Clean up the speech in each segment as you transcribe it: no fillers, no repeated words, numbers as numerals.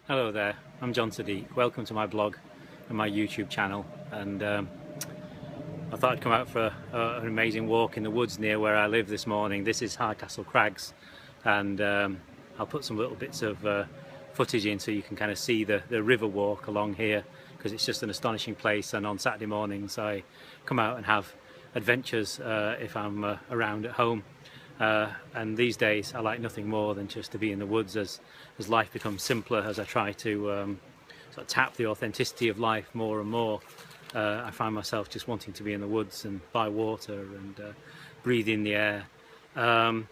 Hello there, I'm John Siddique. Welcome to my blog and my YouTube channel. And I thought I'd come out for an amazing walk in the woods near where I live this morning. This is Hardcastle Crags, and I'll put some little bits of footage in so you can kind of see the river walk along here, because it's just an astonishing place. And on Saturday mornings I come out and have adventures if I'm around at home. And these days I like nothing more than just to be in the woods as life becomes simpler, as I try to sort of tap the authenticity of life more and more. I find myself just wanting to be in the woods and by water and breathe in the air. But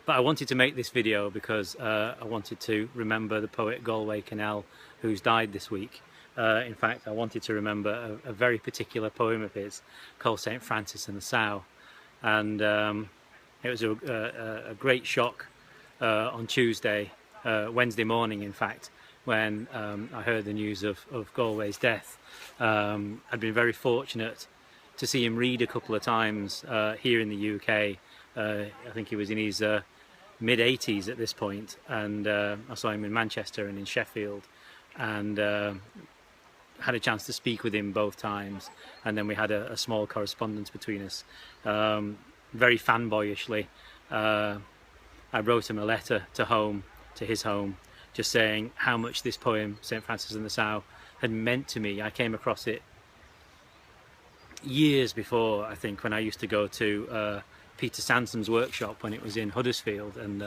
I wanted to make this video because I wanted to remember the poet Galway Kinnell, who's died this week. In fact, I wanted to remember a very particular poem of his called St. Francis and the Sow. And it was a great shock on Wednesday morning in fact, when I heard the news of Galway's death. I'd been very fortunate to see him read a couple of times here in the UK. I think he was in his mid-80s at this point, and I saw him in Manchester and in Sheffield, and had a chance to speak with him both times, and then we had a small correspondence between us. Very fanboyishly, I wrote him a letter to his home, just saying how much this poem, St. Francis and the Sow, had meant to me. I came across it years before, I think, when I used to go to Peter Sansom's workshop when it was in Huddersfield, and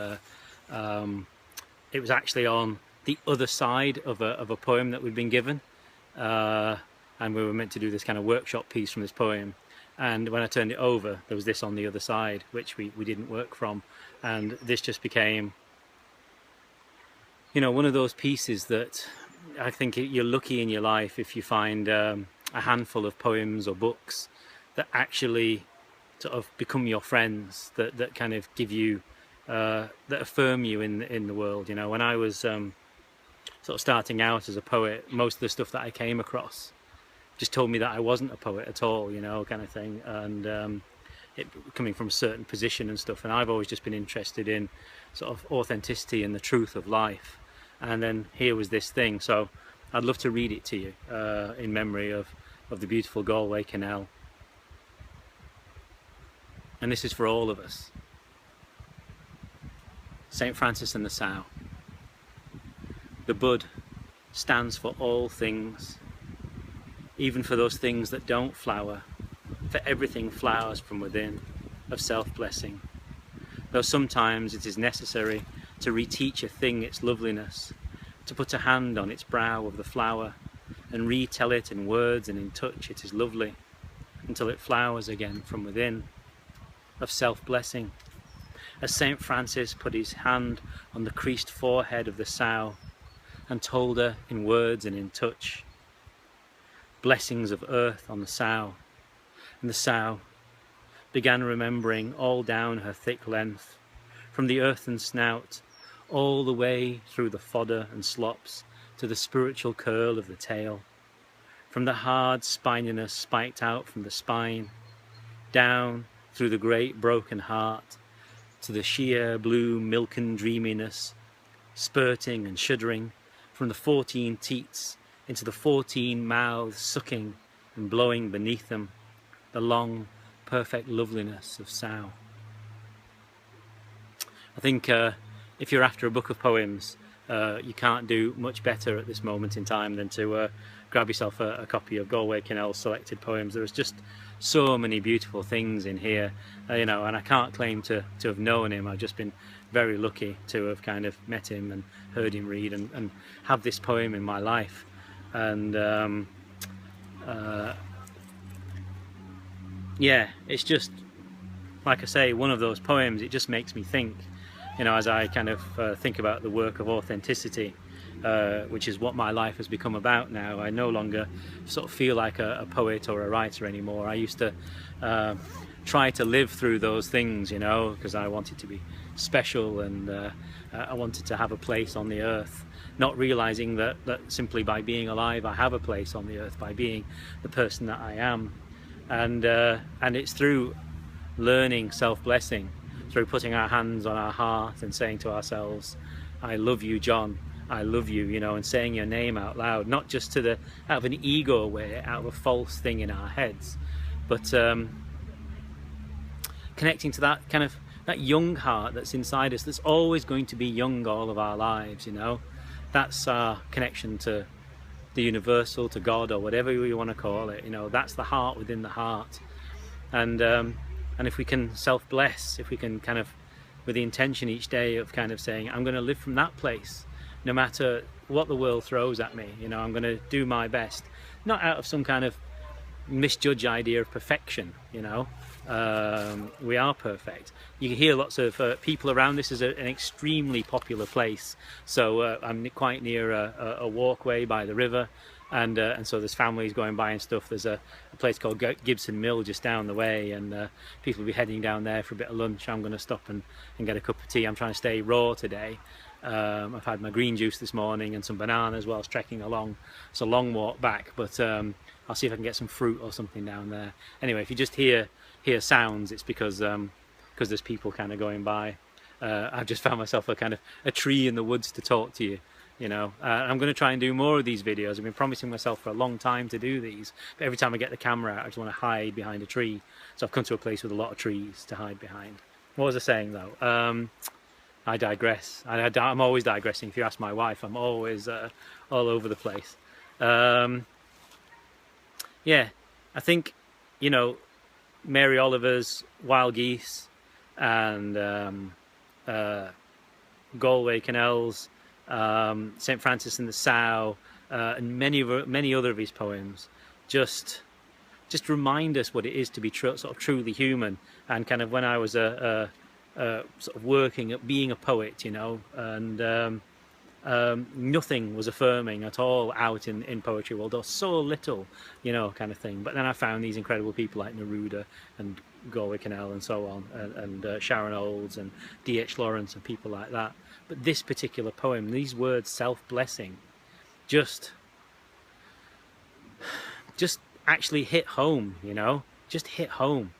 it was actually on the other side of a poem that we'd been given. And we were meant to do this kind of workshop piece from this poem, and when I turned it over there was this on the other side which we didn't work from, and this just became, you know, one of those pieces that I think you're lucky in your life if you find a handful of poems or books that actually sort of become your friends, that kind of give you that affirm you in the world. You know, when I was sort of starting out as a poet, most of the stuff that I came across just told me that I wasn't a poet at all, you know, kind of thing. And it coming from a certain position and stuff, and I've always just been interested in sort of authenticity and the truth of life. And then here was this thing, so I'd love to read it to you in memory of the beautiful Galway Kinnell. And this is for all of us. St. Francis and the Sow. The bud stands for all things, even for those things that don't flower, for everything flowers from within, of self-blessing. Though sometimes it is necessary to reteach a thing its loveliness, to put a hand on its brow of the flower, and retell it in words and in touch it is lovely, until it flowers again from within, of self-blessing. As St. Francis put his hand on the creased forehead of the sow, and told her in words and in touch blessings of earth on the sow, and the sow began remembering all down her thick length, from the earthen snout all the way through the fodder and slops to the spiritual curl of the tail, from the hard spininess spiked out from the spine, down through the great broken heart to the sheer blue milken dreaminess, spurting and shuddering from the 14 teats into the 14 mouths, sucking and blowing beneath them the long, perfect loveliness of sow. I think if you're after a book of poems, you can't do much better at this moment in time than to grab yourself a copy of Galway Kinnell's selected poems. There's just so many beautiful things in here, you know, and I can't claim to have known him. I've just been very lucky to have kind of met him and heard him read and have this poem in my life. And yeah, it's just, like I say, one of those poems. It just makes me think, you know, as I kind of think about the work of authenticity, which is what my life has become about now. I no longer sort of feel like a poet or a writer anymore. I used to try to live through those things, you know, because I wanted to be special, and I wanted to have a place on the earth, not realizing that simply by being alive I have a place on the earth, by being the person that I am. And it's through learning self-blessing, through putting our hands on our heart and saying to ourselves, I love you, John, I love you, you know, and saying your name out loud, not just to the out of an ego way, out of a false thing in our heads, but connecting to that kind of that young heart that's inside us, that's always going to be young all of our lives, you know. That's our connection to the universal, to God, or whatever you want to call it, you know. That's the heart within the heart. And if we can self-bless, if we can kind of, with the intention each day of kind of saying, I'm going to live from that place, no matter what the world throws at me, you know, I'm going to do my best, not out of some kind of misjudged idea of perfection, you know. We are perfect. You can hear lots of people around. This is an extremely popular place, so I'm quite near a walkway by the river, and so there's families going by and stuff. There's a place called Gibson Mill just down the way, and people will be heading down there for a bit of lunch. I'm going to stop and get a cup of tea. I'm trying to stay raw today. I've had my green juice this morning and some bananas whilst trekking along. It's a long walk back, but I'll see if I can get some fruit or something down there. Anyway, if you just hear sounds, it's because there's people kind of going by. I've just found myself a tree in the woods to talk to you, you know. I'm going to try and do more of these videos. I've been promising myself for a long time to do these, but every time I get the camera out, I just want to hide behind a tree. So I've come to a place with a lot of trees to hide behind. What was I saying though? I digress. I'm always digressing. If you ask my wife, I'm always all over the place. Yeah, I think, you know, Mary Oliver's Wild Geese and Galway Kinnell's St. Francis and the Sow, and many other of his poems just remind us what it is to be sort of truly human. And kind of when I was sort of working at being a poet, you know, and nothing was affirming at all out in poetry world, or so little, you know, kind of thing. But then I found these incredible people like Neruda and Galway Kinnell and so on, and Sharon Olds and D.H. Lawrence and people like that. But this particular poem, these words, self-blessing, just actually hit home, you know, just hit home.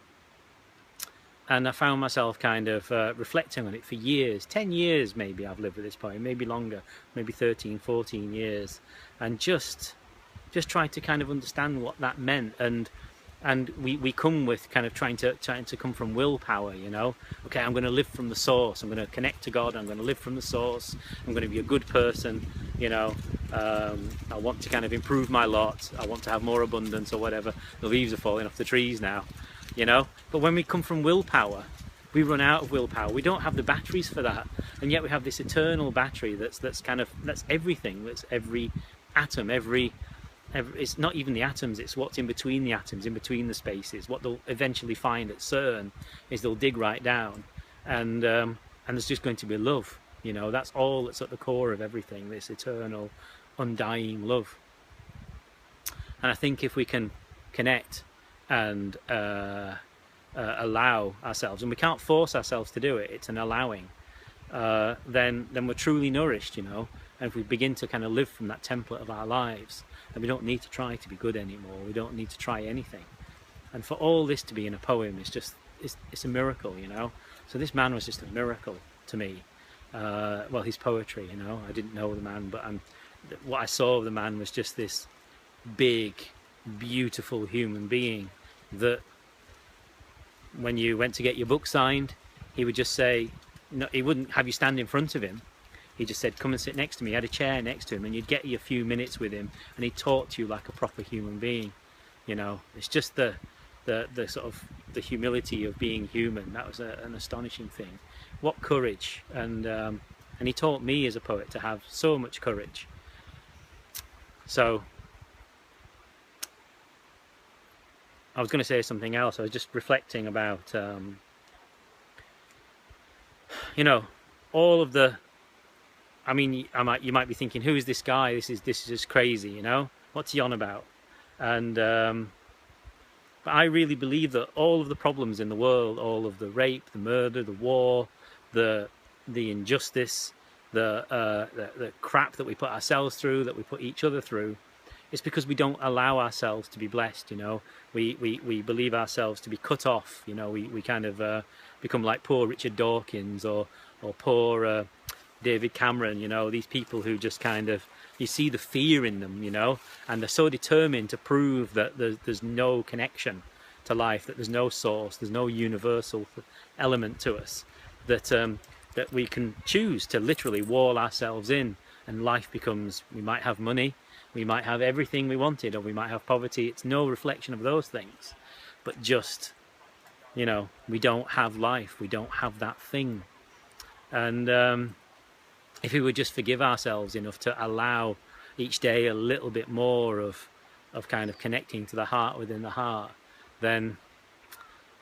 And I found myself kind of reflecting on it for years, 10 years maybe I've lived with this poem, maybe longer, maybe 13, 14 years, and just tried to kind of understand what that meant. And we come with kind of trying to come from willpower, you know. Okay, I'm going to live from the source, I'm going to connect to God, I'm going to live from the source, I'm going to be a good person, you know. I want to kind of improve my lot, I want to have more abundance or whatever. The leaves are falling off the trees now, you know. But when we come from willpower, we run out of willpower. We don't have the batteries for that, and yet we have this eternal battery that's everything, that's every atom, it's not even the atoms, it's what's in between the atoms, in between the spaces. What they'll eventually find at CERN is they'll dig right down, and there's just going to be love, you know. That's all that's at the core of everything, this eternal, undying love. And I think if we can connect and allow ourselves, and we can't force ourselves to do it, it's an allowing, then we're truly nourished, you know. And if we begin to kind of live from that template of our lives, then we don't need to try to be good anymore, we don't need to try anything. And for all this to be in a poem, it's a miracle, you know. So this man was just a miracle to me. Well, his poetry, you know, I didn't know the man, but what I saw of the man was just this big, beautiful human being that when you went to get your book signed, he would just say, no, he wouldn't have you stand in front of him. He just said, come and sit next to me. He had a chair next to him, and you'd get you a few minutes with him, and he'd talk to you like a proper human being, you know. It's just the sort of the humility of being human. That was an astonishing thing. What courage. And he taught me as a poet to have so much courage. So I was going to say something else. I was just reflecting about you know, all of the, I mean, you might be thinking, who is this guy? This is just crazy, you know? What's he on about? And but I really believe that all of the problems in the world, all of the rape, the murder, the war, the injustice, the crap that we put ourselves through, that we put each other through, it's because we don't allow ourselves to be blessed, you know. We believe ourselves to be cut off, you know. We kind of become like poor Richard Dawkins or poor David Cameron, you know, these people who just kind of, you see the fear in them, you know, and they're so determined to prove that there's no connection to life, that there's no source, there's no universal element to us, that that we can choose to literally wall ourselves in, and life becomes, we might have money, we might have everything we wanted, or we might have poverty. It's no reflection of those things, but just, you know, we don't have life, we don't have that thing. And if we would just forgive ourselves enough to allow each day a little bit more of kind of connecting to the heart within the heart, then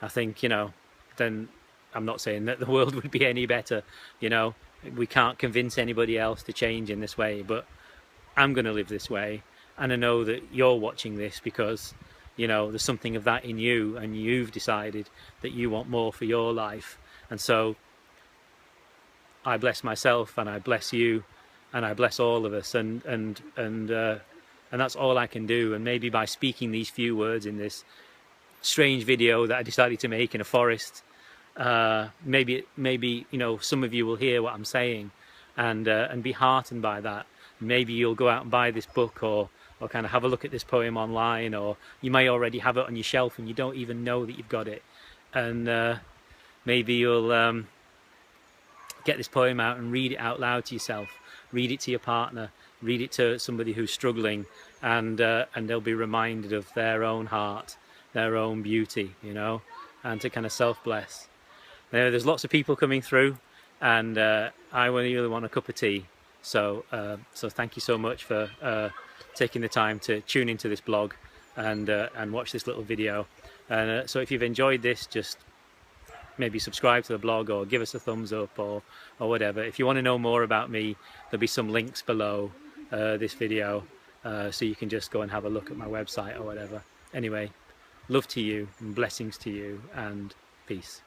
I think, you know, then I'm not saying that the world would be any better, you know, we can't convince anybody else to change in this way, but I'm going to live this way, and I know that you're watching this because, you know, there's something of that in you, and you've decided that you want more for your life. And so I bless myself, and I bless you, and I bless all of us, and that's all I can do. And maybe by speaking these few words in this strange video that I decided to make in a forest, maybe you know, some of you will hear what I'm saying and be heartened by that. Maybe you'll go out and buy this book, or kind of have a look at this poem online, or you may already have it on your shelf and you don't even know that you've got it. And maybe you'll get this poem out and read it out loud to yourself, read it to your partner, read it to somebody who's struggling, and they'll be reminded of their own heart, their own beauty, you know, and to kind of self-bless. Now, there's lots of people coming through, and I really want a cup of tea. So thank you so much for taking the time to tune into this blog and watch this little video. And so if you've enjoyed this, just maybe subscribe to the blog, or give us a thumbs up, or whatever. If you want to know more about me, there'll be some links below this video, so you can just go and have a look at my website or whatever. Anyway, love to you, and blessings to you, and peace.